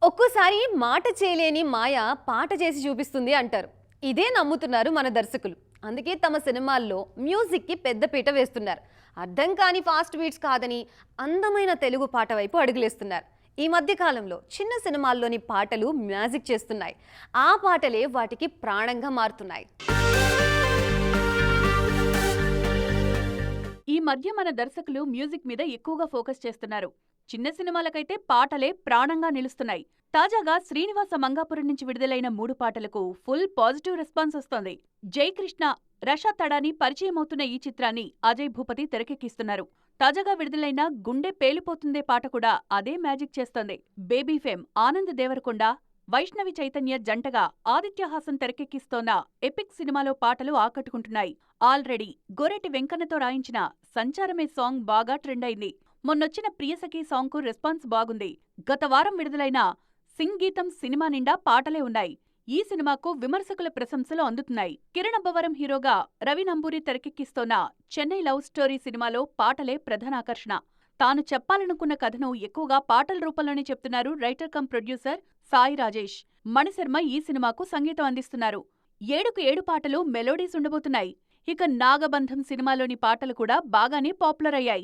ఒక్కోసారి మాట చేయలేని మాయ పాట చేసి చూపిస్తుంది అంటారు. ఇదే నమ్ముతున్నారు మన దర్శకులు. అందుకే తమ సినిమాల్లో మ్యూజిక్కి పెద్దపీట వేస్తున్నారు. అర్థం కాని ఫాస్ట్ బీట్స్ కాదని అందమైన తెలుగు పాట వైపు అడుగులేస్తున్నారు. ఈ మధ్య కాలంలో చిన్న సినిమాల్లోని పాటలు మ్యాజిక్ చేస్తున్నాయి. ఆ పాటలే వాటికి ప్రాణంగా మారుతున్నాయి. ఈ మధ్య మన దర్శకులు మ్యూజిక్ మీద ఎక్కువగా ఫోకస్ చేస్తున్నారు. చిన్న సినిమాలకైతే పాటలే ప్రాణంగా నిలుస్తున్నాయి. తాజాగా శ్రీనివాస మంగాపురం నుంచి విడుదలైన 3 పాటలకు ఫుల్ పాజిటివ్ రెస్పాన్స్ వస్తోంది. జయకృష్ణ, రషా తడాని పరిచయమవుతున్న ఈ చిత్రాన్ని అజయ్ భూపతి తెరకెక్కిస్తున్నారు. తాజాగా విడుదలైన గుండె పేలిపోతుందే పాట కూడా అదే మ్యాజిక్ చేస్తోంది. బేబీ ఫేమ్, ఆనంద్ దేవరకొండ, వైష్ణవి చైతన్య జంటగా ఆదిత్య హాసన్ తెరకెక్కిస్తోన్న ఎపిక్ సినిమాలో పాటలు ఆకట్టుకుంటున్నాయి. ఆల్రెడీ గోరెటి వెంకన్నతో రాయించిన సంచారమే సాంగ్ బాగా ట్రెండ్ అయింది. మొన్నొచ్చిన ప్రియసఖి సాంగ్కు రెస్పాన్స్ బాగుంది. గత వారం విడుదలైన సింగ్ గీతం సినిమా నిండా పాటలే ఉన్నాయి. ఈ సినిమాకు విమర్శకుల ప్రశంసలు అందుతున్నాయి. కిరణ్ అబ్బవరం హీరోగా రవి నంబూరి తెరకెక్కిస్తోన్న చెన్నై లవ్ స్టోరీ సినిమాలో పాటలే ప్రధాన ఆకర్షణ. తాను చెప్పాలనుకున్న కథను ఎక్కువగా పాటల రూపంలోనే చెప్తున్నారు writer cum producer Sai Rajesh. Mani Sharma ఈ సినిమాకు సంగీతం అందిస్తున్నారు. 7కు 7 పాటలు మెలోడీస్ ఉండబోతున్నాయి. ఇక నాగబంధం సినిమాలోని పాటలు కూడా బాగానే పాపులర్ అయ్యాయి.